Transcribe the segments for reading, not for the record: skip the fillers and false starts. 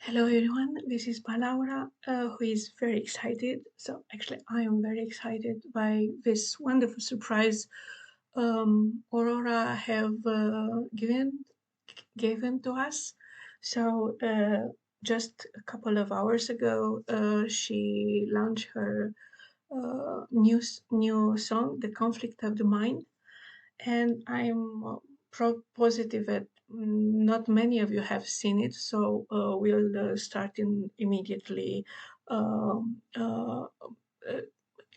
Hello everyone, this is Laura, who is very excited. So actually, I am very excited by this wonderful surprise Aurora have given to us. So just a couple of hours ago, she launched her new song, "The Conflict of the Mind," and I'm positive that not many of you have seen it, so we'll start in immediately um, uh, uh,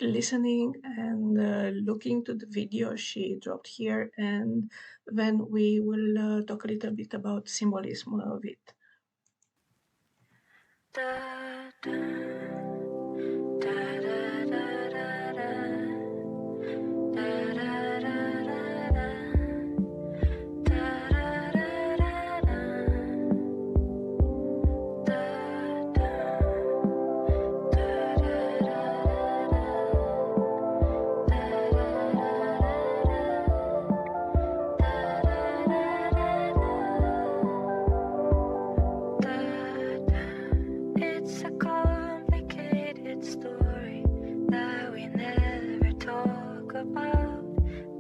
listening and looking to the video she dropped here, and then we will talk a little bit about symbolism of it. Da, da, da, da, da, da, da, da, da, da, da. It's a complicated story that we never talk about,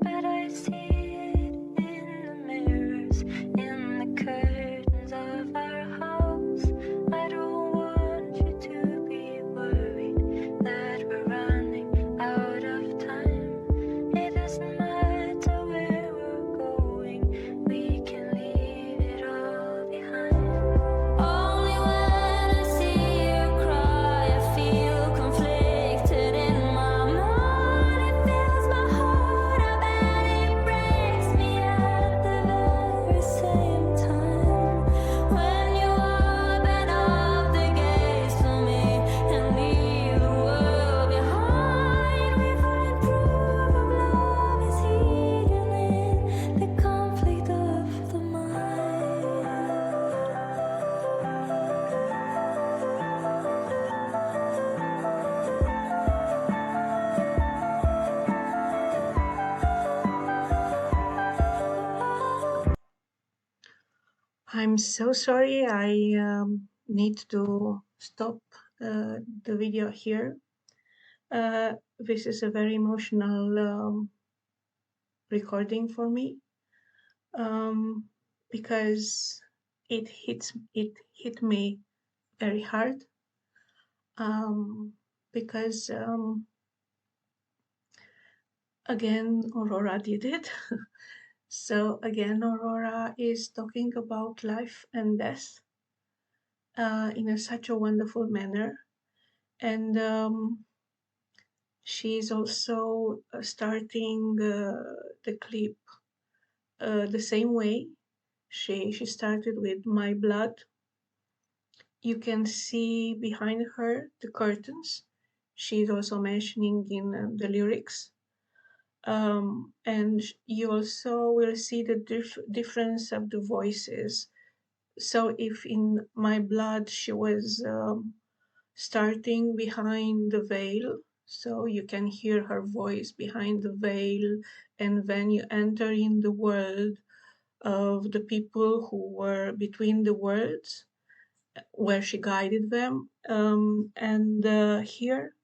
but I see it in the mirrors, in the curtains of our house. I don't want you to be worried that we're running out of time. It doesn't matter where we're going, we can leave it all behind. Only when I see you cry, I feel conflicted in my mind. It fills my heart up and it breaks me at the very same time. When you open up the gates for me and leave the world behind, we find proof of love is hidden in the conflict of the mind. I'm so sorry, I need to stop the video here. This is a very emotional recording for me, because it hit me very hard, because again Aurora did it. So again Aurora is talking about life and death in such a wonderful manner, and she's also starting the clip the same way. She started with "My Blood." You can see behind her the curtains. She's also mentioning in the lyrics. And you also will see the difference of the voices. So if in "My Blood" she was starting behind the veil, so you can hear her voice behind the veil, and then you enter in the world of the people who were between the worlds, where she guided them. And here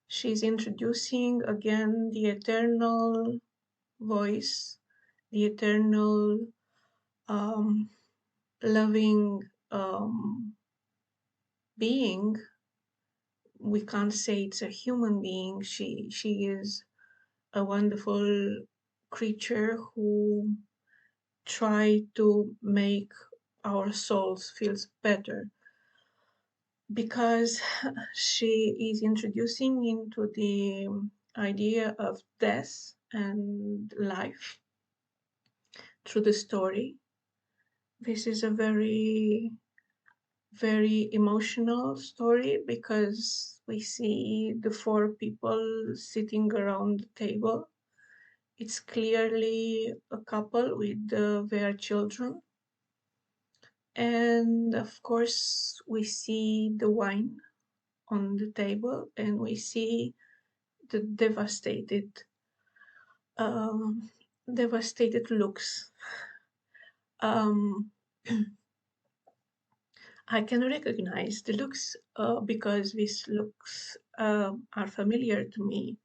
she's introducing again the eternal voice, the eternal loving being. We can't say it's a human being. She is a wonderful creature who try to make our souls feel better, because she is introducing into the idea of death and life through the story. This is a very, very emotional story, because we see the four people sitting around the table. It's clearly a couple with their children. And of course, we see the wine on the table, and we see the devastated looks, I can recognize the looks because these looks are familiar to me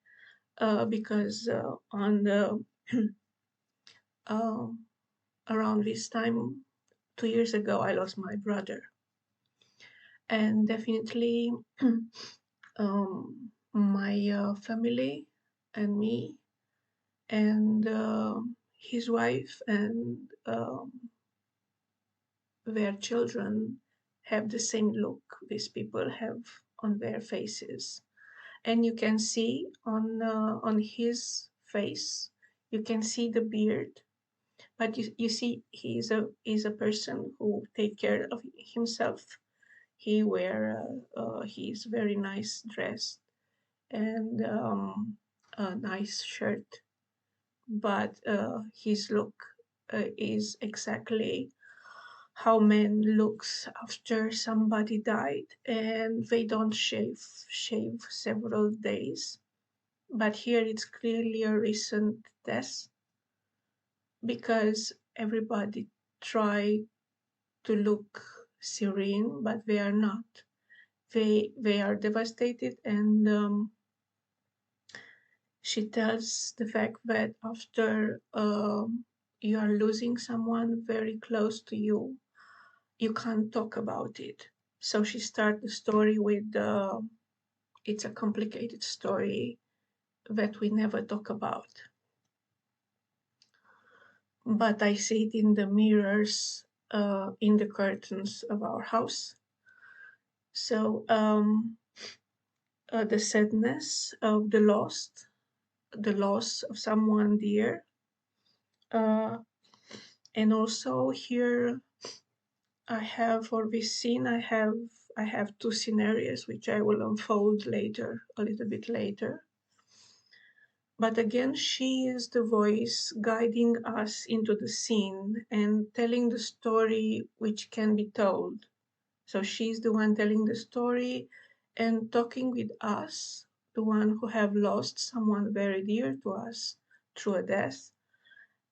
because on the um, around this time 2 years ago I lost my brother, and definitely my family and me and his wife and their children have the same look these people have on their faces. And you can see on his face, you can see the beard, but you see he's a person who take care of himself. He's very nice dressed and a nice shirt, but his look is exactly how men looks after somebody died and they don't shave several days. But here it's clearly a recent death because everybody try to look serene, but they are not. They are devastated, and she tells the fact that after you are losing someone very close to you, you can't talk about it. So she starts the story with it's a complicated story that we never talk about. But I see it in the mirrors, in the curtains of our house. So the sadness of the loss of someone dear, uh, and also here I have for this scene I have two scenarios which I will unfold later, a little bit later. But again, she is the voice guiding us into the scene and telling the story which can be told. So she's the one telling the story and talking with us, the one who have lost someone very dear to us through a death.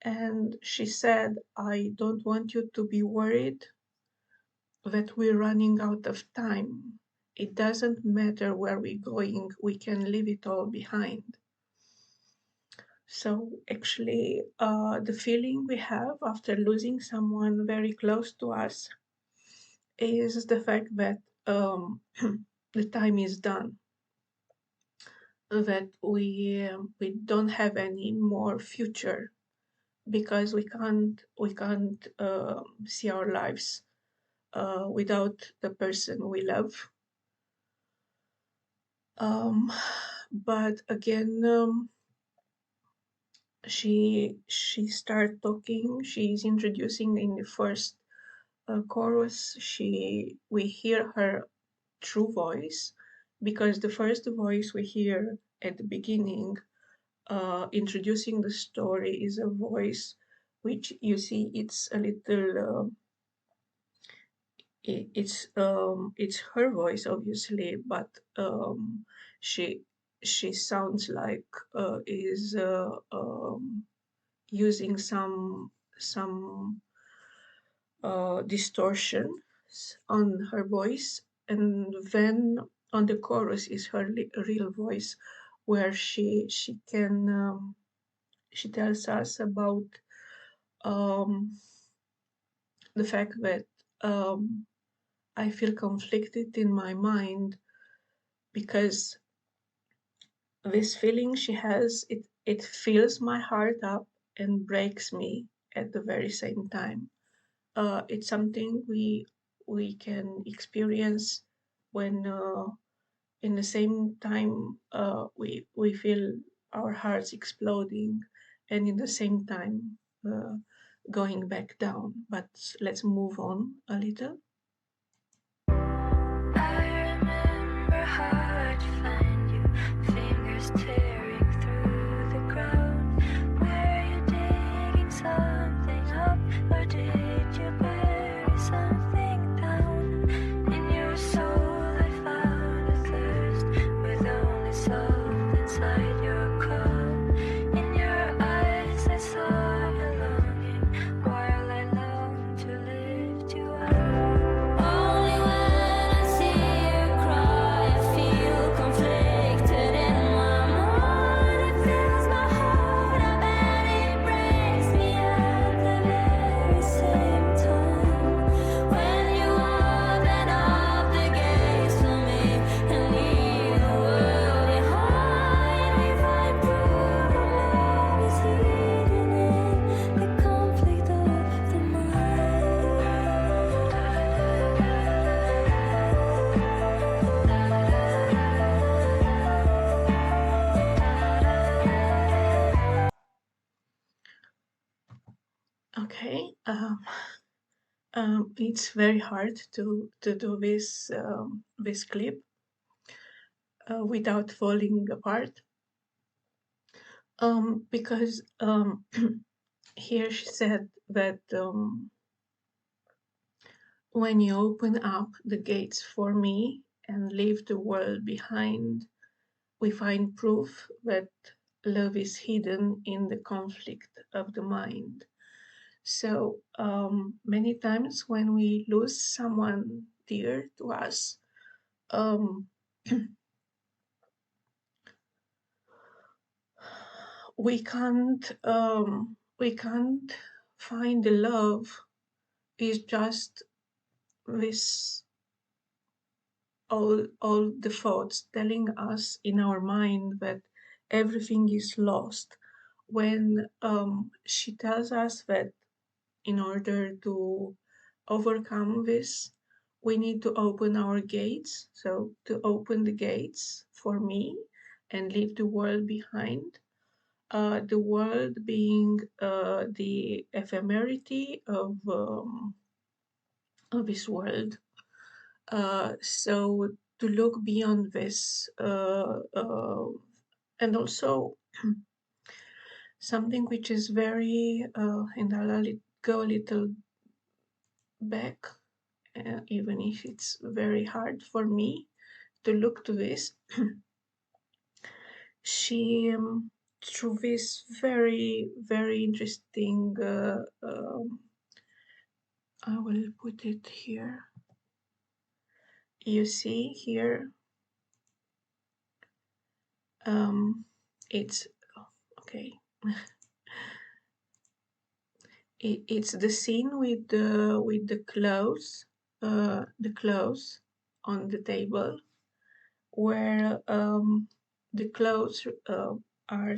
And she said, I don't want you to be worried that we're running out of time. It doesn't matter where we're going, we can leave it all behind. So actually, the feeling we have after losing someone very close to us is the fact that the time is done, that we don't have any more future because we can't see our lives without the person we love. But again, she started talking. She's introducing in the first chorus. We hear her true voice because the first voice we hear at the beginning, introducing the story, is a voice which you see it's a little. It's her voice obviously, but she she sounds like is using some distortion on her voice, and then on the chorus is her real voice, where she can she tells us about the fact that I feel conflicted in my mind because this feeling she has, it fills my heart up and breaks me at the very same time. It's something we can experience when in the same time we feel our hearts exploding, and in the same time going back down. But let's move on a little. I remember how I'd find you, fingers tearing through the ground. Were you digging something up, or did you bury something down? In your soul I found a thirst, with only salt inside your cup. In your eyes I saw a longing, while I longed to live Okay. It's very hard to do this clip without falling apart, because here she said that when you open up the gates for me and leave the world behind, we find proof that love is hidden in the conflict of the mind. So many times when we lose someone dear to us, um, we can't find the love. It's just this all the thoughts telling us in our mind that everything is lost. When she tells us that in order to overcome this, we need to open our gates. So to open the gates for me and leave the world behind. The world being the ephemerity of this world. So to look beyond this, and also something which is very, and I'll go a little back, even if it's very hard for me to look to this. She, through this very, very interesting, I will put it here. You see here, it's okay. It's the scene with the clothes, on the table, where the clothes are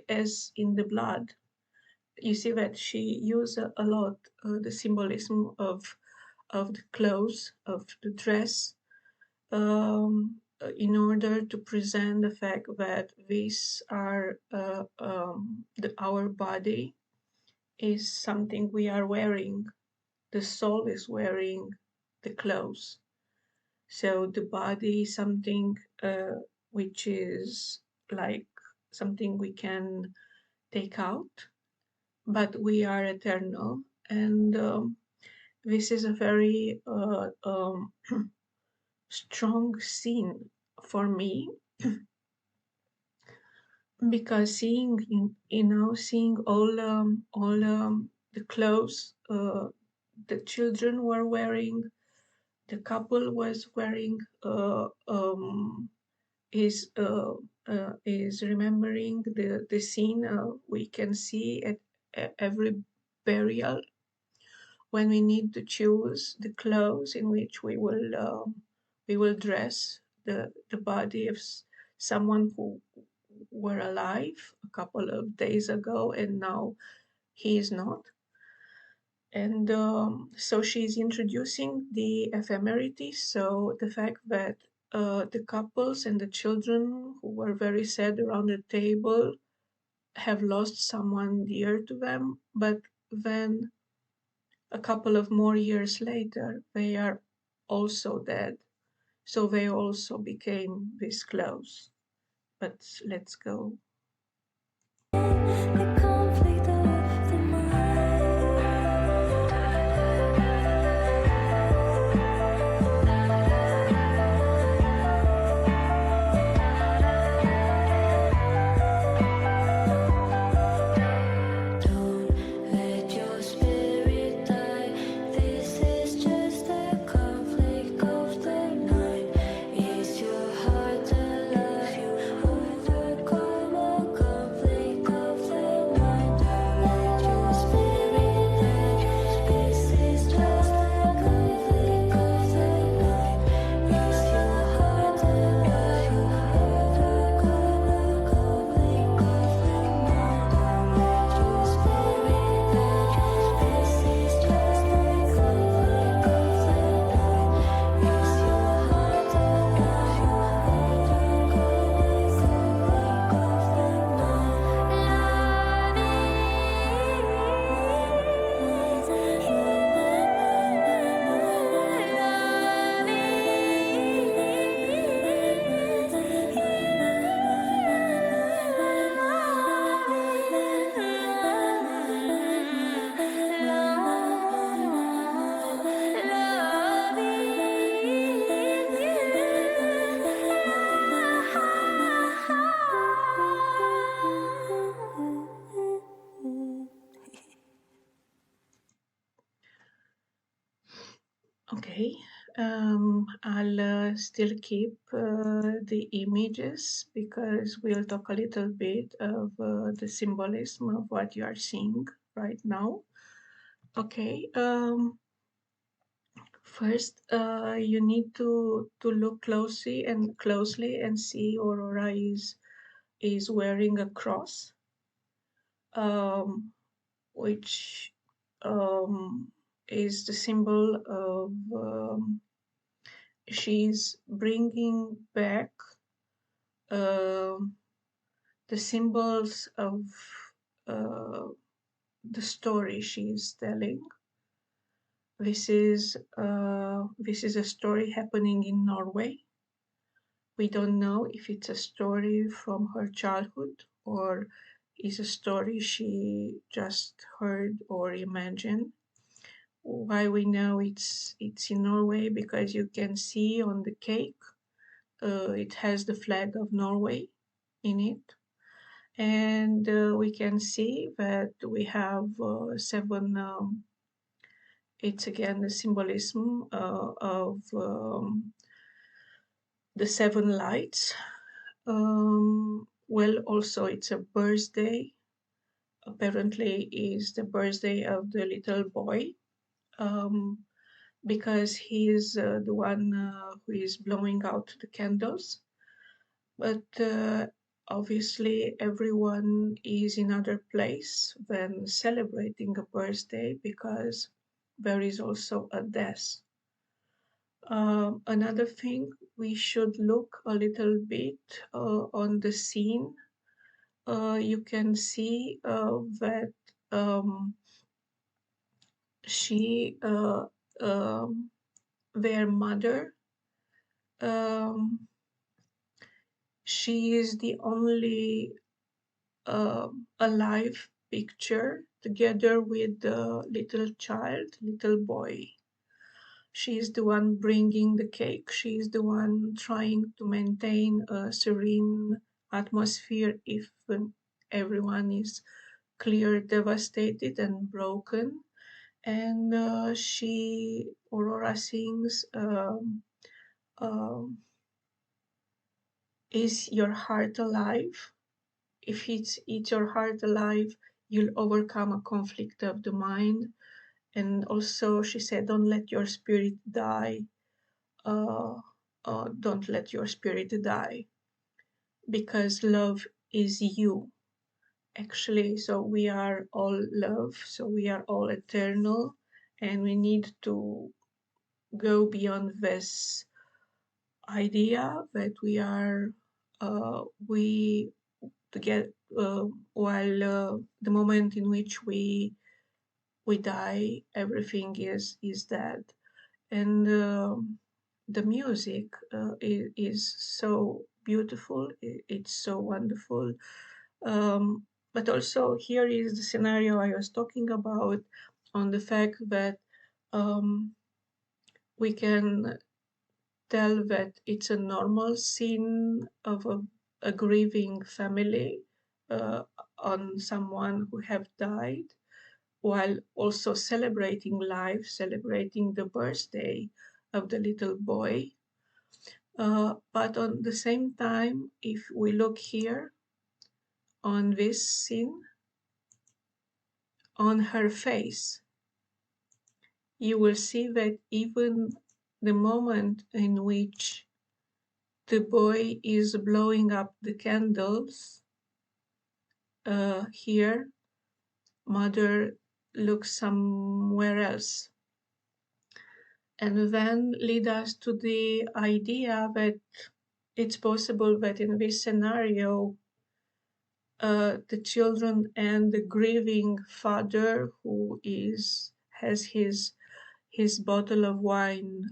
as in the blood. You see that she used a lot the symbolism of the clothes, of the dress, in order to present the fact that these are our body is something we are wearing. The soul is wearing the clothes. So the body is something which is like something we can take out, but we are eternal. And this is a very strong scene for me, because seeing seeing all the clothes the children were wearing, the couple was wearing, is remembering the scene we can see at every burial, when we need to choose the clothes in which we will dress the body of someone who were alive a couple of days ago and now he is not. And so she's introducing the ephemerity, so the fact that the couples and the children who were very sad around the table have lost someone dear to them, but then a couple of more years later, they are also dead. So they also became this close. But let's go. The conflict of the mind. Don't let your spirit die. This is just a conflict of the mind. Is your heart alive? You overcome Okay, I'll still keep the images because we'll talk a little bit of the symbolism of what you are seeing right now. Okay, first you need to look closely and see Aurora is wearing a cross, um, which is the symbol of she's bringing back um the symbols of uh, the story she's telling. This is a story happening in Norway. We don't know if it's a story from her childhood or is a story she just heard or imagined. Why we know it's in Norway, because you can see on the cake it has the flag of Norway in it, and we can see that we have seven. It's again the symbolism of the seven lights. Well, also it's a birthday. Apparently, is the birthday of the little boy. Um, because he is the one who is blowing out the candles. But obviously, everyone is in other place when celebrating a birthday because there is also a death. Another thing, we should look a little bit on the scene. You can see that she, their mother, um, she is the only alive picture together with the little child, little boy. She is the one bringing the cake. She is the one trying to maintain a serene atmosphere if everyone is clear, devastated, and broken. And Aurora sings, um, "Is your heart alive?" If it's your heart alive, you'll overcome a conflict of the mind. And also, she said, don't let your spirit die. Uh, don't let your spirit die, because love is you. Actually, so we are all love, so we are all eternal, and we need to go beyond this idea that we to get while the moment in which we die, everything is dead. And the music is so beautiful. It's so wonderful. But also here is the scenario I was talking about, on the fact that we can tell that it's a normal scene of a grieving family uh, on someone who have died, while also celebrating life, celebrating the birthday of the little boy. But on the same time, if we look here on this scene, on her face, you will see that even the moment in which the boy is blowing up the candles, here, mother looks somewhere else. And then lead us to the idea that it's possible that in this scenario, the children and the grieving father, who has his bottle of wine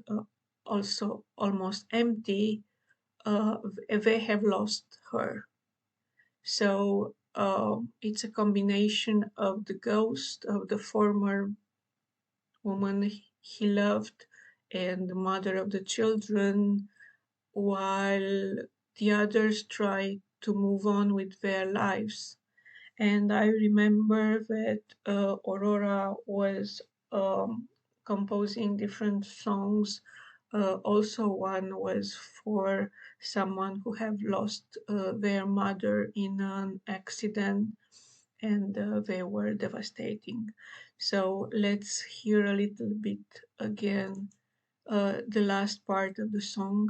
also almost empty, they have lost her. So it's a combination of the ghost of the former woman he loved and the mother of the children, while the others try to move on with their lives. And I remember that Aurora was composing different songs. Also, one was for someone who have lost their mother in an accident, and they were devastating. So let's hear a little bit again the last part of the song.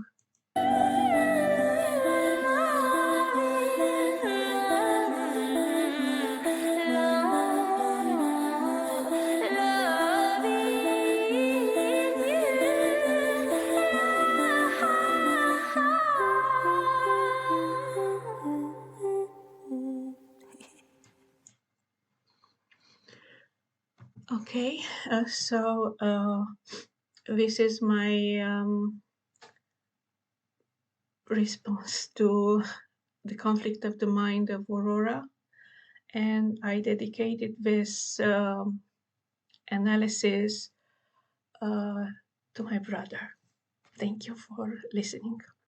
Okay, so this is my response to the conflict of the mind of Aurora, and I dedicated this analysis to my brother. Thank you for listening.